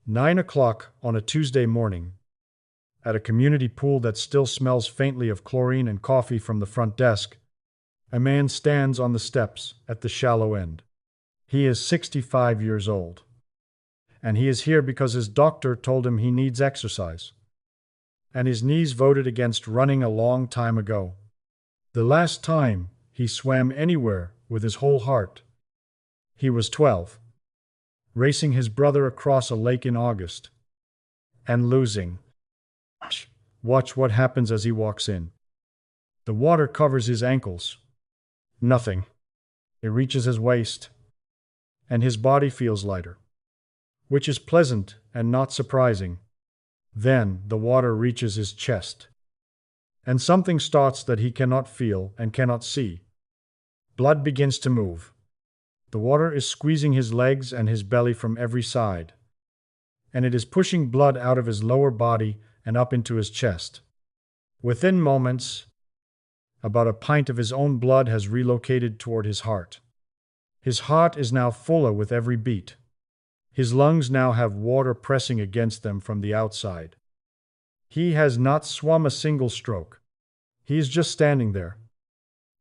9 o'clock on a Tuesday morning, at a community pool that still smells faintly of chlorine and coffee from the front desk, a man stands on the steps at the shallow end. He is 65 years old, and he is here because his doctor told him he needs exercise. And his knees voted against running a long time ago. The last time he swam anywhere with his whole heart, he was 12, racing his brother across a lake in August, and losing. Watch what happens as he walks in. The water covers his ankles. Nothing. It reaches his waist, and his body feels lighter, which is pleasant and not surprising. Then the water reaches his chest, and something starts that he cannot feel and cannot see. Blood begins to move. The water is squeezing his legs and his belly from every side, and it is pushing blood out of his lower body and up into his chest. Within moments, about a pint of his own blood has relocated toward his heart. His heart is now fuller with every beat. His lungs now have water pressing against them from the outside. He has not swum a single stroke. He is just standing there.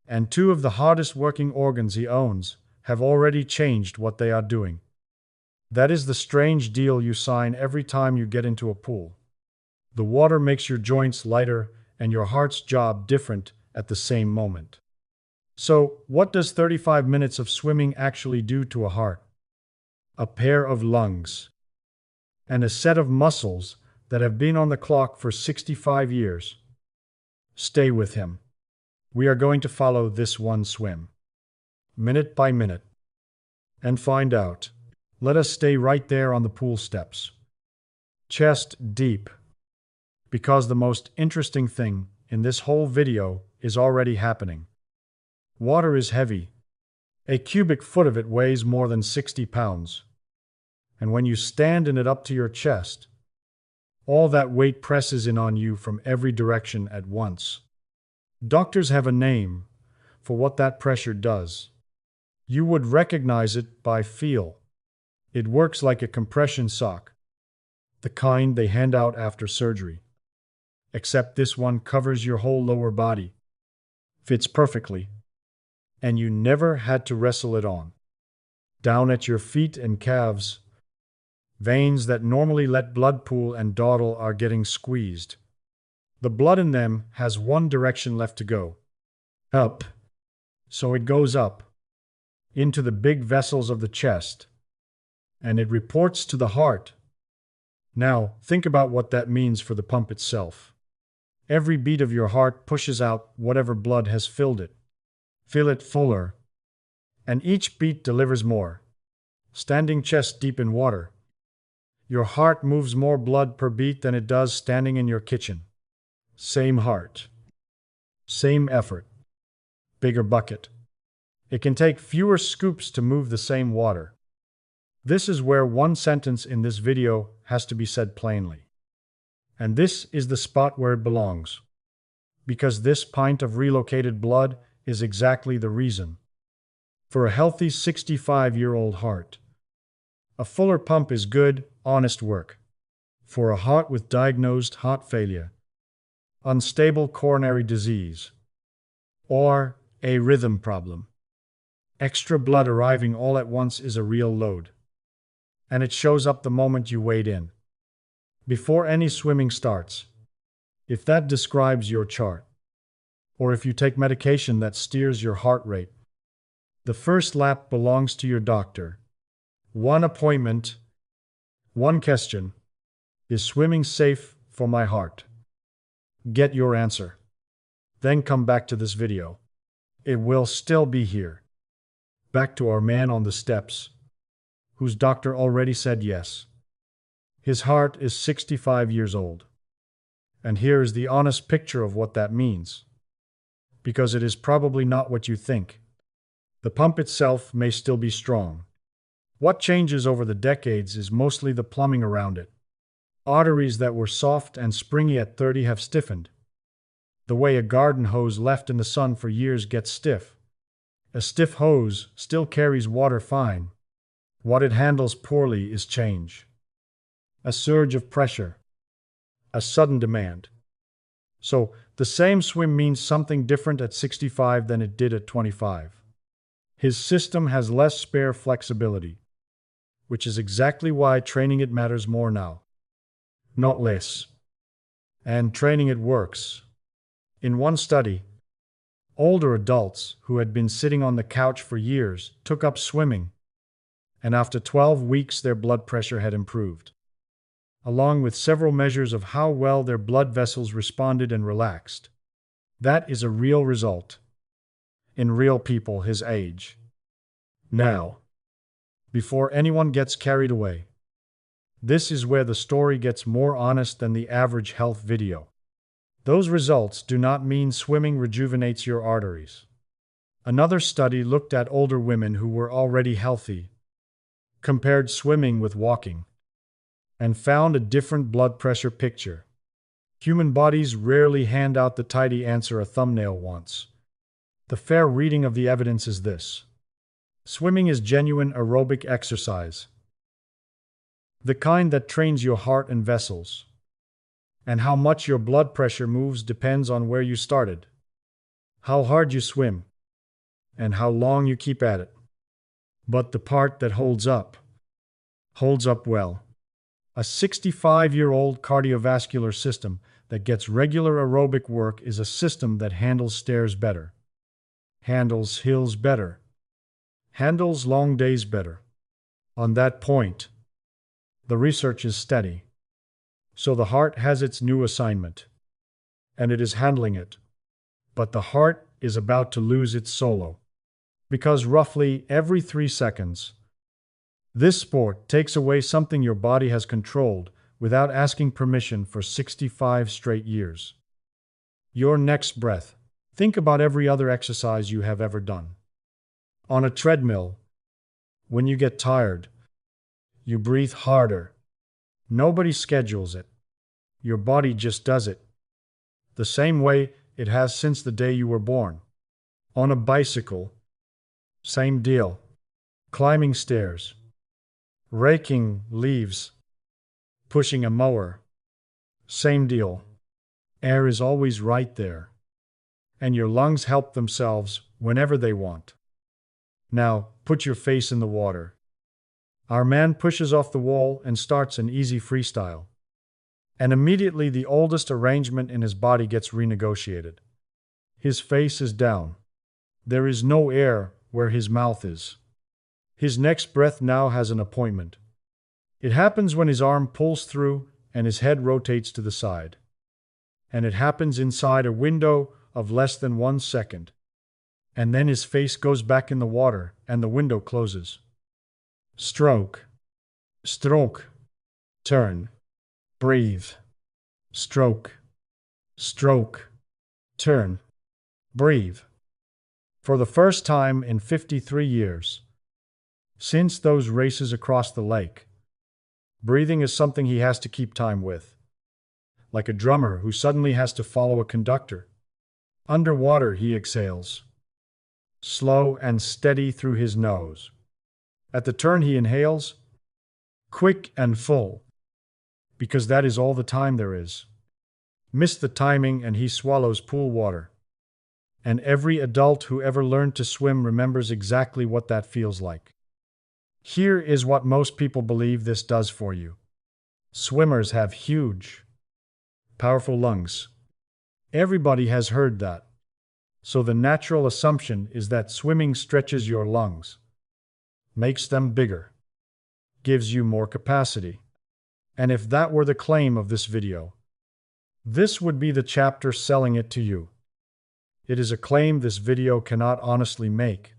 And two of the hardest working organs he owns have already changed what they are doing. That is the strange deal you sign every time you get into a pool. The water makes your joints lighter and your heart's job different at the same moment. So, what does 35 minutes of swimming actually do to a heart? A pair of lungs, and a set of muscles that have been on the clock for 65 years. Stay with him. We are going to follow this one swim, minute by minute, and find out. Let us stay right there on the pool steps, chest deep, because the most interesting thing in this whole video is already happening. Water is heavy. A cubic foot of it weighs more than 60 pounds. And when you stand in it up to your chest, all that weight presses in on you from every direction at once. Doctors have a name for what that pressure does. You would recognize it by feel. It works like a compression sock, the kind they hand out after surgery. Except this one covers your whole lower body. Fits perfectly. And you never had to wrestle it on. Down at your feet and calves, veins that normally let blood pool and dawdle are getting squeezed. The blood in them has one direction left to go. Up. So it goes up, into the big vessels of the chest, and it reports to the heart. Now, think about what that means for the pump itself. Every beat of your heart pushes out whatever blood has filled it. Fill it fuller. And each beat delivers more. Standing chest deep in water, your heart moves more blood per beat than it does standing in your kitchen. Same heart. Same effort. Bigger bucket. It can take fewer scoops to move the same water. This is where one sentence in this video has to be said plainly. And this is the spot where it belongs. Because this pint of relocated blood is exactly the reason. For a healthy 65-year-old heart, a fuller pump is good, honest work. For a heart with diagnosed heart failure, unstable coronary disease, or a rhythm problem, extra blood arriving all at once is a real load. And it shows up the moment you wade in, before any swimming starts. If that describes your chart, or if you take medication that steers your heart rate, the first lap belongs to your doctor. One appointment, one question: is swimming safe for my heart? Get your answer. Then come back to this video. It will still be here. Back to our man on the steps, whose doctor already said yes. His heart is 65 years old. And here is the honest picture of what that means. Because it is probably not what you think. The pump itself may still be strong. What changes over the decades is mostly the plumbing around it. Arteries that were soft and springy at 30 have stiffened. The way a garden hose left in the sun for years gets stiff. A stiff hose still carries water fine. What it handles poorly is change. a surge of pressure, a sudden demand. So, the same swim means something different at 65 than it did at 25. His system has less spare flexibility, which is exactly why training it matters more now, not less. And training it works. In one study, older adults who had been sitting on the couch for years took up swimming, and after 12 weeks their blood pressure had improved, along with several measures of how well their blood vessels responded and relaxed. That is a real result in real people his age. Now, before anyone gets carried away, this is where the story gets more honest than the average health video. Those results do not mean swimming rejuvenates your arteries. Another study looked at older women who were already healthy, compared swimming with walking, and found a different blood pressure picture. Human bodies rarely hand out the tidy answer a thumbnail wants. The fair reading of the evidence is this: swimming is genuine aerobic exercise, the kind that trains your heart and vessels. And how much your blood pressure moves depends on where you started, how hard you swim, and how long you keep at it. But the part that holds up well. A 65-year-old cardiovascular system that gets regular aerobic work is a system that handles stairs better, handles hills better, handles long days better. On that point, the research is steady. So the heart has its new assignment, and it is handling it. But the heart is about to lose its solo, because roughly every 3 seconds, this sport takes away something your body has controlled without asking permission for 65 straight years. Your next breath. Think about every other exercise you have ever done. On a treadmill, when you get tired, you breathe harder. Nobody schedules it. Your body just does it. The same way it has since the day you were born. On a bicycle, same deal. Climbing stairs, raking leaves, pushing a mower, same deal. Air is always right there, and your lungs help themselves whenever they want. Now, put your face in the water. Our man pushes off the wall and starts an easy freestyle. And immediately the oldest arrangement in his body gets renegotiated. His face is down. There is no air where his mouth is. His next breath now has an appointment. It happens when his arm pulls through and his head rotates to the side. And it happens inside a window of less than 1 second. And then his face goes back in the water and the window closes. Stroke, stroke, turn, breathe, stroke, stroke, turn, breathe. For the first time in 53 years, since those races across the lake, breathing is something he has to keep time with. Like a drummer who suddenly has to follow a conductor. Underwater he exhales, slow and steady through his nose. At the turn he inhales, quick and full, because that is all the time there is. Miss the timing and he swallows pool water. And every adult who ever learned to swim remembers exactly what that feels like. Here is what most people believe this does for you. Swimmers have huge, powerful lungs. Everybody has heard that. So the natural assumption is that swimming stretches your lungs, makes them bigger, gives you more capacity. And if that were the claim of this video, this would be the chapter selling it to you. It is a claim this video cannot honestly make.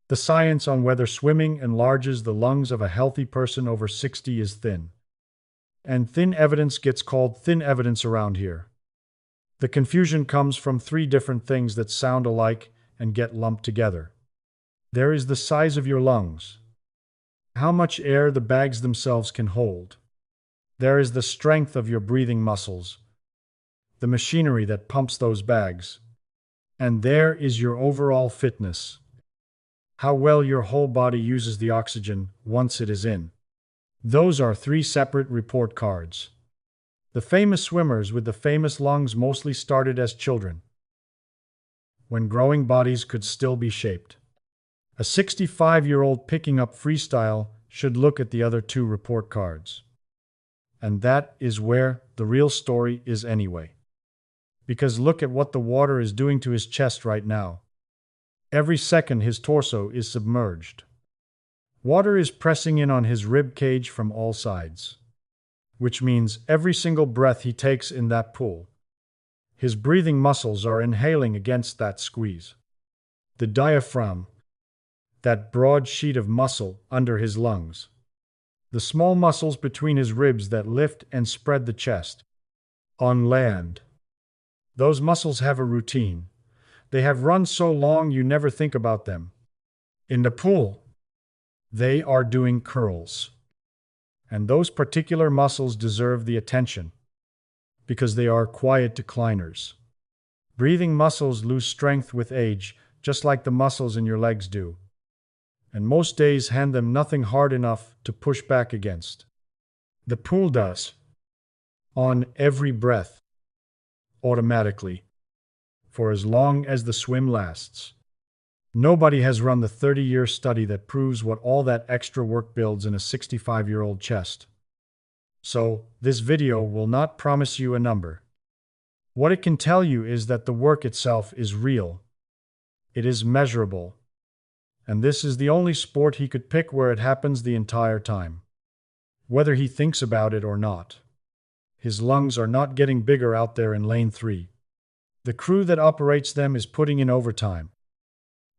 The science on whether swimming enlarges the lungs of a healthy person over 60 is thin. And thin evidence gets called thin evidence around here. The confusion comes from 3 different things that sound alike and get lumped together. There is the size of your lungs, how much air the bags themselves can hold. There is the strength of your breathing muscles, the machinery that pumps those bags. And there is your overall fitness, how well your whole body uses the oxygen once it is in. Those are three separate report cards. The famous swimmers with the famous lungs mostly started as children, when growing bodies could still be shaped. A 65-year-old picking up freestyle should look at the other two report cards. And that is where the real story is anyway. Because look at what the water is doing to his chest right now. Every second his torso is submerged. Water is pressing in on his rib cage from all sides, which means every single breath he takes in that pool, his breathing muscles are inhaling against that squeeze. The diaphragm, that broad sheet of muscle under his lungs, the small muscles between his ribs that lift and spread the chest. On land, those muscles have a routine. They have run so long you never think about them. In the pool, they are doing curls. And those particular muscles deserve the attention, because they are quiet decliners. Breathing muscles lose strength with age, just like the muscles in your legs do. And most days hand them nothing hard enough to push back against. The pool does. On every breath. Automatically. For as long as the swim lasts. Nobody has run the 30-year study that proves what all that extra work builds in a 65-year-old chest. So, this video will not promise you a number. What it can tell you is that the work itself is real. It is measurable. And this is the only sport he could pick where it happens the entire time. Whether he thinks about it or not. His lungs are not getting bigger out there in lane 3. The crew that operates them is putting in overtime.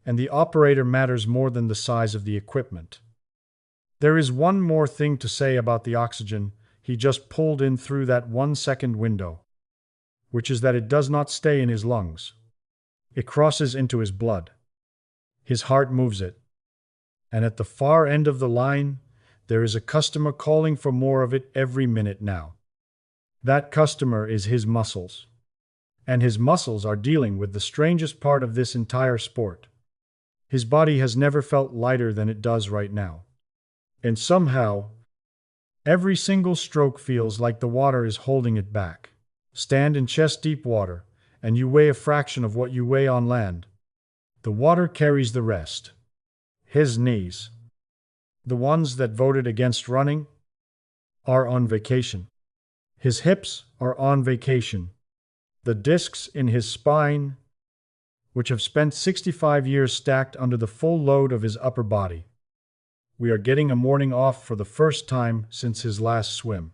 And the operator matters more than the size of the equipment. There is one more thing to say about the oxygen he just pulled in through that 1-second window, which is that it does not stay in his lungs. It crosses into his blood. His heart moves it. And at the far end of the line, there is a customer calling for more of it every minute now. That customer is his muscles. And his muscles are dealing with the strangest part of this entire sport. His body has never felt lighter than it does right now. And somehow, every single stroke feels like the water is holding it back. Stand in chest-deep water, and you weigh a fraction of what you weigh on land. The water carries the rest. His knees, the ones that voted against running, are on vacation. His hips are on vacation. The discs in his spine, which have spent 65 years stacked under the full load of his upper body. We are getting a morning off for the first time since his last swim.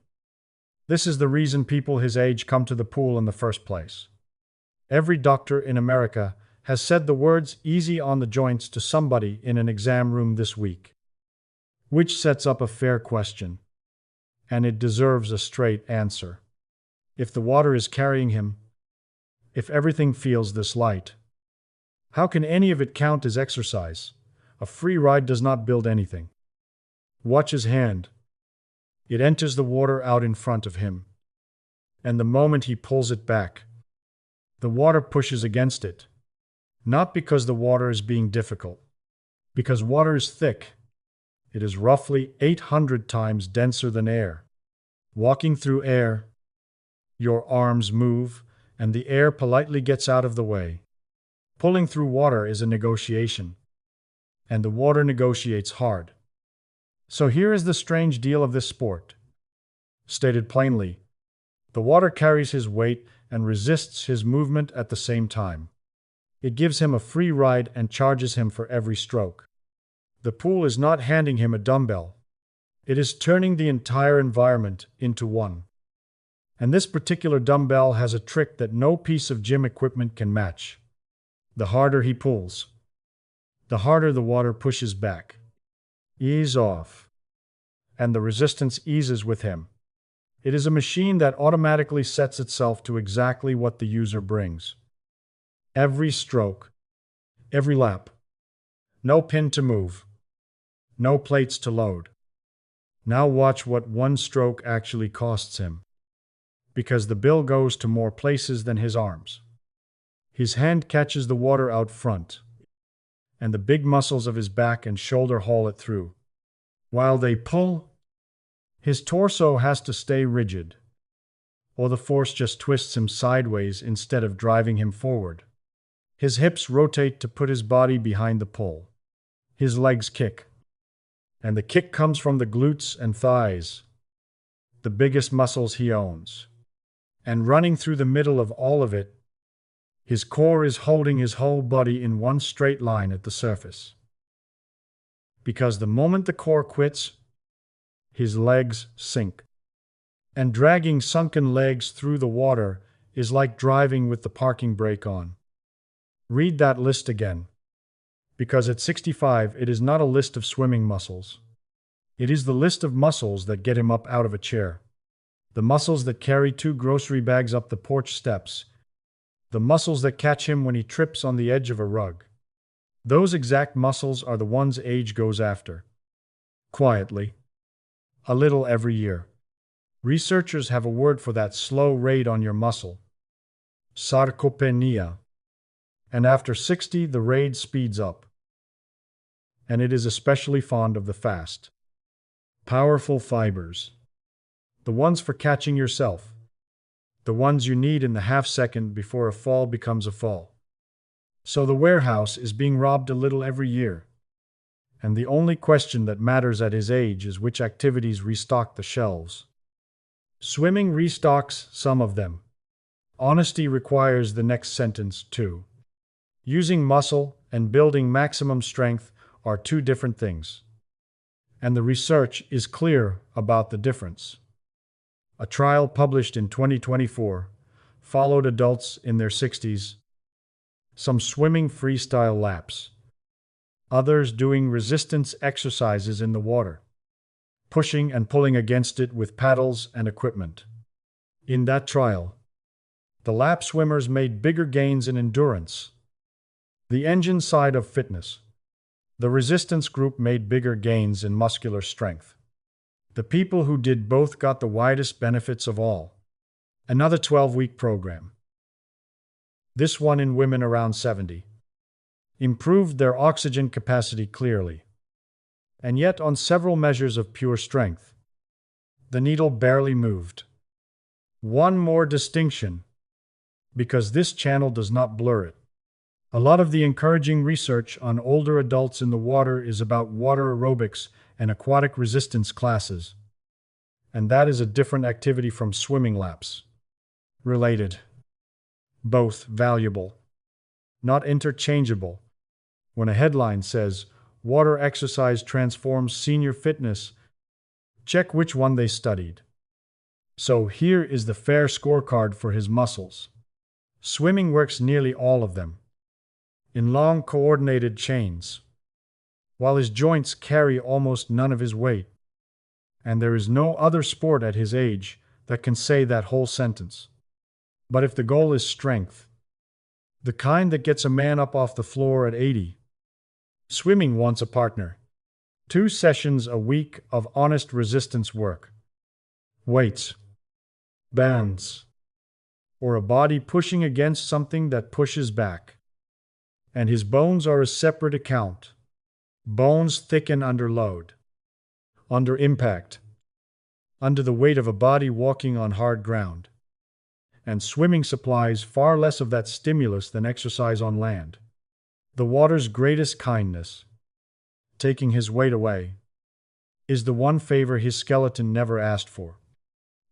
This is the reason people his age come to the pool in the first place. Every doctor in America has said the words "easy on the joints" to somebody in an exam room this week. Which sets up a fair question. And it deserves a straight answer. If the water is carrying him, if everything feels this light, how can any of it count as exercise? A free ride does not build anything. Watch his hand. It enters the water out in front of him. And the moment he pulls it back, the water pushes against it. Not because the water is being difficult. Because water is thick. It is roughly 800 times denser than air. Walking through air, your arms move, and the air politely gets out of the way. Pulling through water is a negotiation. And the water negotiates hard. So here is the strange deal of this sport. Stated plainly, the water carries his weight and resists his movement at the same time. It gives him a free ride and charges him for every stroke. The pool is not handing him a dumbbell. It is turning the entire environment into one. And this particular dumbbell has a trick that no piece of gym equipment can match. The harder he pulls, the harder the water pushes back. Ease off. And the resistance eases with him. It is a machine that automatically sets itself to exactly what the user brings. Every stroke, every lap. No pin to move. No plates to load. Now watch what one stroke actually costs him. Because the bill goes to more places than his arms. His hand catches the water out front, and the big muscles of his back and shoulder haul it through. While they pull, His torso has to stay rigid, or the force just twists him sideways instead of driving him forward. His hips rotate to put his body behind the pull. His legs kick, and the kick comes from the glutes and thighs, the biggest muscles he owns. And running through the middle of all of it, his core is holding his whole body in one straight line at the surface. Because the moment the core quits, his legs sink. And dragging sunken legs through the water is like driving with the parking brake on. Read that list again. Because at 65, it is not a list of swimming muscles. It is the list of muscles that get him up out of a chair. The muscles that carry 2 grocery bags up the porch steps. The muscles that catch him when he trips on the edge of a rug. Those exact muscles are the ones age goes after. Quietly. A little every year. Researchers have a word for that slow raid on your muscle. Sarcopenia. And after 60, the raid speeds up. And it is especially fond of the fast, powerful fibers. The ones for catching yourself. The ones you need in the half second before a fall becomes a fall. So the warehouse is being robbed a little every year. And the only question that matters at his age is which activities restock the shelves. Swimming restocks some of them. Honesty requires the next sentence, too. Using muscle and building maximum strength are 2 different things. And the research is clear about the difference. A trial published in 2024 followed adults in their 60s, some swimming freestyle laps, others doing resistance exercises in the water, pushing and pulling against it with paddles and equipment. In that trial, the lap swimmers made bigger gains in endurance, the engine side of fitness. The resistance group made bigger gains in muscular strength. The people who did both got the widest benefits of all. Another 12-week program. This one in women around 70. Improved their oxygen capacity clearly. And yet on several measures of pure strength, the needle barely moved. One more distinction, because this channel does not blur it. A lot of the encouraging research on older adults in the water is about water aerobics and aquatic resistance classes. And that is a different activity from swimming laps. Related. Both valuable. Not interchangeable. When a headline says, "Water exercise transforms senior fitness," check which one they studied. So here is the fair scorecard for his muscles. Swimming works nearly all of them, in long coordinated chains, while his joints carry almost none of his weight. And there is no other sport at his age that can say that whole sentence. But if the goal is strength, the kind that gets a man up off the floor at 80, swimming wants a partner. 2 sessions a week of honest resistance work. Weights, bands, or a body pushing against something that pushes back. And his bones are a separate account. Bones thicken under load, under impact, under the weight of a body walking on hard ground. And swimming supplies far less of that stimulus than exercise on land. The water's greatest kindness, taking his weight away, is the one favor his skeleton never asked for.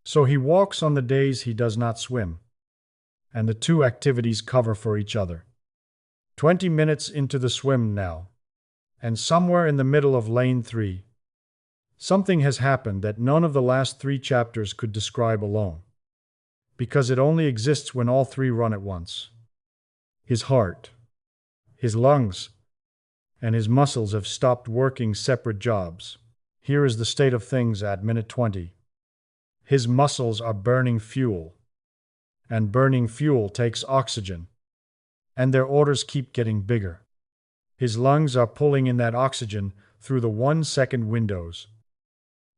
So he walks on the days he does not swim, and the 2 activities cover for each other. 20 minutes into the swim now, and somewhere in the middle of lane 3, something has happened that none of the last 3 chapters could describe alone, because it only exists when all 3 run at once. His heart, his lungs, and his muscles have stopped working separate jobs. Here is the state of things at minute 20. His muscles are burning fuel, and burning fuel takes oxygen. And their orders keep getting bigger. His lungs are pulling in that oxygen through the 1-second windows.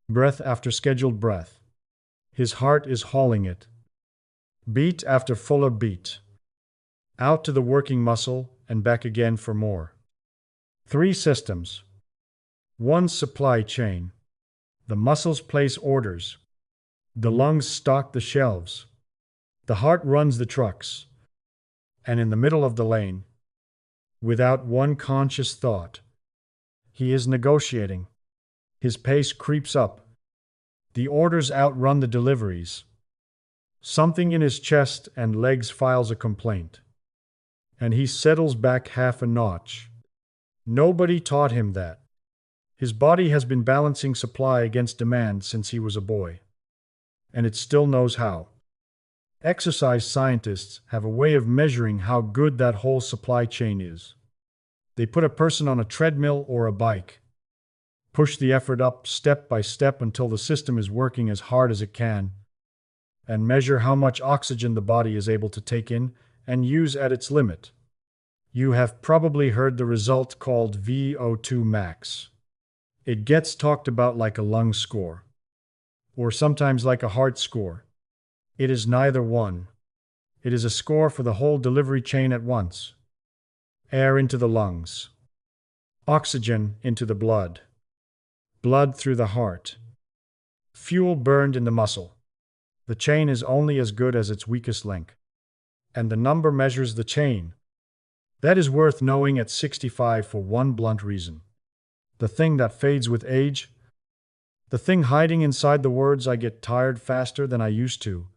Breath after scheduled breath. His heart is hauling it. Beat after fuller beat. Out to the working muscle and back again for more. 3 systems. 1 supply chain. The muscles place orders. The lungs stock the shelves. The heart runs the trucks. And in the middle of the lane, without one conscious thought, he is negotiating. His pace creeps up. The orders outrun the deliveries. Something in his chest and legs files a complaint. And he settles back half a notch. Nobody taught him that. His body has been balancing supply against demand since he was a boy. And it still knows how. Exercise scientists have a way of measuring how good that whole supply chain is. They put a person on a treadmill or a bike, push the effort up step by step until the system is working as hard as it can, and measure how much oxygen the body is able to take in and use at its limit. You have probably heard the result called VO2 max. It gets talked about like a lung score, or sometimes like a heart score. It is neither one. It is a score for the whole delivery chain at once. Air into the lungs. Oxygen into the blood. Blood through the heart. Fuel burned in the muscle. The chain is only as good as its weakest link. And the number measures the chain. That is worth knowing at 65 for one blunt reason. The thing that fades with age, the thing hiding inside the words "I get tired faster than I used to,"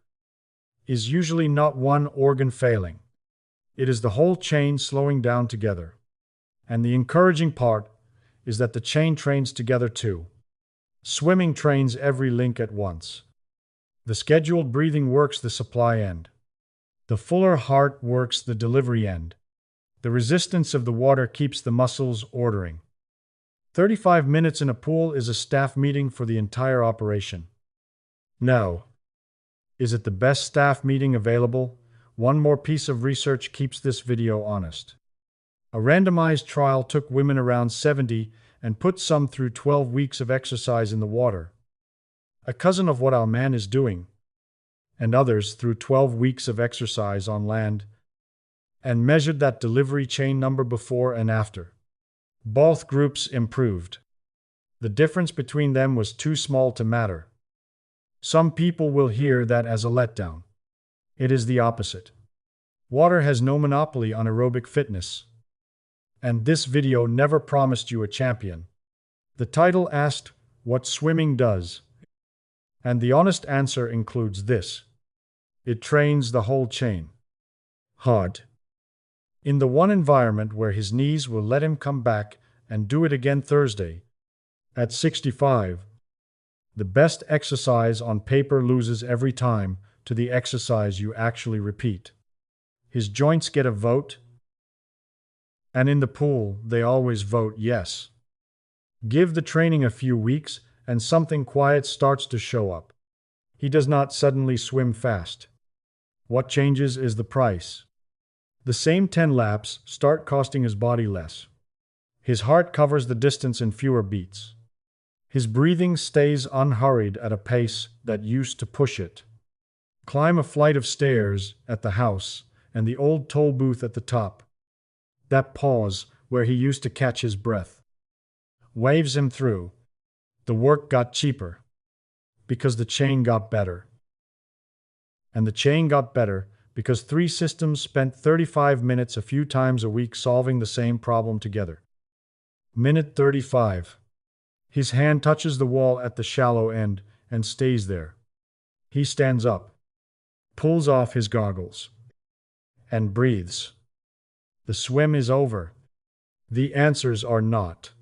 is usually not one organ failing. It is the whole chain slowing down together. And the encouraging part is that the chain trains together too. Swimming trains every link at once. The scheduled breathing works the supply end. The fuller heart works the delivery end. The resistance of the water keeps the muscles ordering. 35 minutes in a pool is a staff meeting for the entire operation. No. Is it the best staff meeting available? One more piece of research keeps this video honest. A randomized trial took women around 70 and put some through 12 weeks of exercise in the water, a cousin of what our man is doing, and others through 12 weeks of exercise on land, and measured that delivery chain number before and after. Both groups improved. The difference between them was too small to matter. Some people will hear that as a letdown. It is the opposite. Water has no monopoly on aerobic fitness. And this video never promised you a champion. The title asked what swimming does. And the honest answer includes this. It trains the whole chain. Hard. In the one environment where his knees will let him come back and do it again Thursday, at 65, the best exercise on paper loses every time to the exercise you actually repeat. His joints get a vote, and in the pool, they always vote yes. Give the training a few weeks, and something quiet starts to show up. He does not suddenly swim fast. What changes is the price. The same 10 laps start costing his body less. His heart covers the distance in fewer beats. His breathing stays unhurried at a pace that used to push it. Climb a flight of stairs at the house and the old toll booth at the top. That pause where he used to catch his breath. Waves him through. The work got cheaper because the chain got better. And the chain got better because 3 systems spent 35 minutes a few times a week solving the same problem together. Minute 35. His hand touches the wall at the shallow end and stays there. He stands up, pulls off his goggles, and breathes. The swim is over. The answers are not.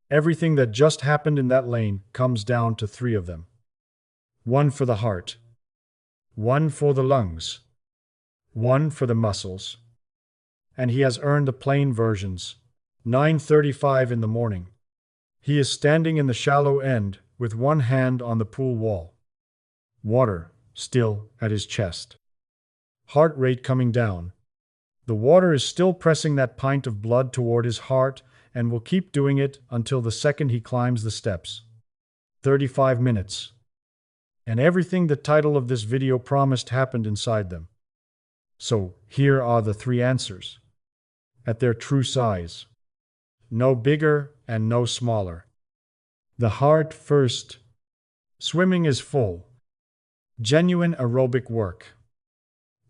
Everything that just happened in that lane comes down to 3 of them. 1 for the heart, 1 for the lungs, 1 for the muscles. And he has earned the plain versions. 9:35 in the morning. He is standing in the shallow end with one hand on the pool wall. Water still at his chest. Heart rate coming down. The water is still pressing that pint of blood toward his heart and will keep doing it until the second he climbs the steps. 35 minutes. And everything the title of this video promised happened inside them. So here are the 3 answers. At their true size. No bigger and no smaller. The heart first, Swimming is full, genuine aerobic work,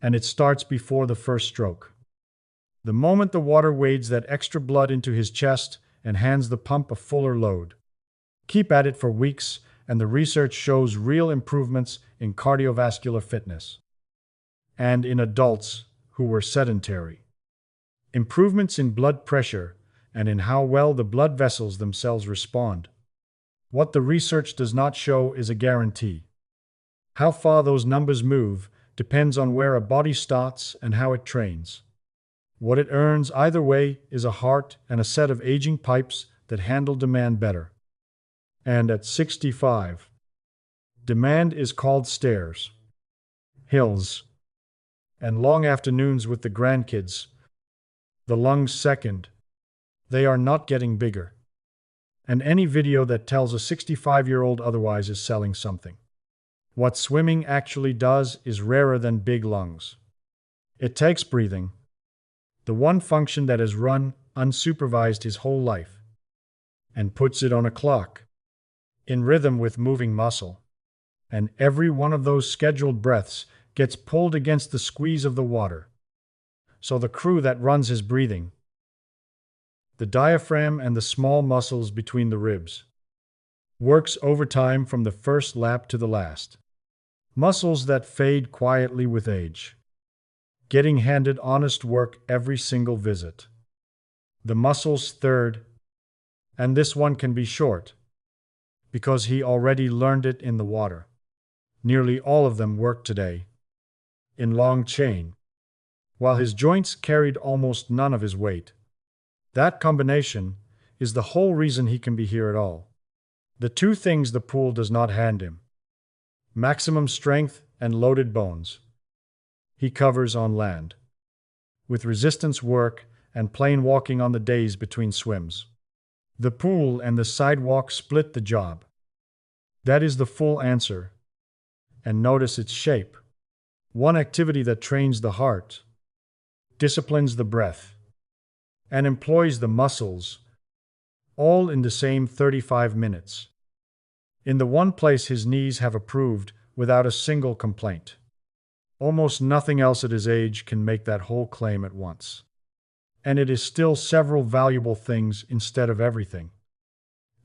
and it starts before the first stroke. The moment the water wades that extra blood into his chest and hands the pump a fuller load. Keep at it for weeks, and the research shows real improvements in cardiovascular fitness. And in adults who were sedentary. Improvements in blood pressure and in how well the blood vessels themselves respond. What the research does not show is a guarantee. How far those numbers move depends on where a body starts and how it trains. What it earns either way is a heart and a set of aging pipes that handle demand better. And at 65, demand is called stairs, hills, and long afternoons with the grandkids. The lungs second. They are not getting bigger. And any video that tells a 65-year-old otherwise is selling something. What swimming actually does is rarer than big lungs. It takes breathing, the one function that has run unsupervised his whole life, and puts it on a clock, in rhythm with moving muscle. And every one of those scheduled breaths gets pulled against the squeeze of the water. So the crew that runs his breathing, the diaphragm and the small muscles between the ribs, works overtime from the first lap to the last. Muscles that fade quietly with age, getting handed honest work every single visit. The muscles third, and this one can be short, because he already learned it in the water. Nearly all of them work today, in long chain, while his joints carried almost none of his weight. That combination is the whole reason he can be here at all. The two things the pool does not hand him: maximum strength and loaded bones. He covers on land, with resistance work and plain walking on the days between swims. The pool and the sidewalk split the job. That is the full answer. And notice its shape. One activity that trains the heart, disciplines the breath, and employs the muscles, all in the same 35 minutes. In the one place his knees have approved without a single complaint. Almost nothing else at his age can make that whole claim at once. And it is still several valuable things instead of everything.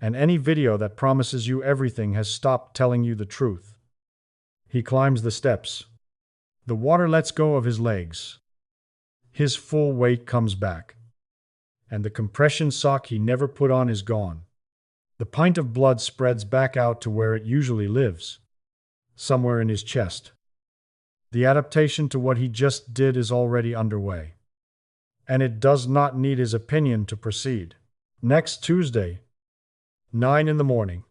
And any video that promises you everything has stopped telling you the truth. He climbs the steps. The water lets go of his legs. His full weight comes back. And the compression sock he never put on is gone. The pint of blood spreads back out to where it usually lives, somewhere in his chest. The adaptation to what he just did is already underway. And it does not need his opinion to proceed. Next Tuesday, 9 in the morning,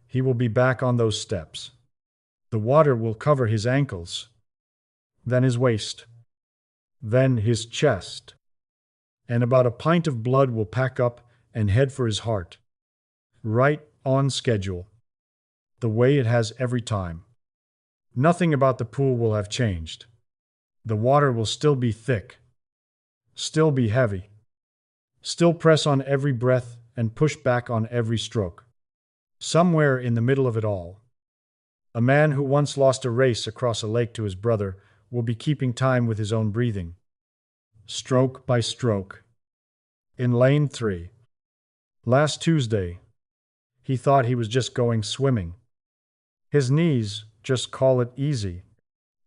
he will be back on those steps. The water will cover his ankles, then his waist, then his chest, and about a pint of blood will pack up and head for his heart. Right on schedule, the way it has every time. Nothing about the pool will have changed. The water will still be thick, still be heavy, still press on every breath and push back on every stroke. Somewhere in the middle of it all, a man who once lost a race across a lake to his brother will be keeping time with his own breathing, stroke by stroke. In lane 3, last Tuesday, he thought he was just going swimming. His knees just call it easy.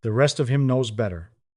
The rest of him knows better.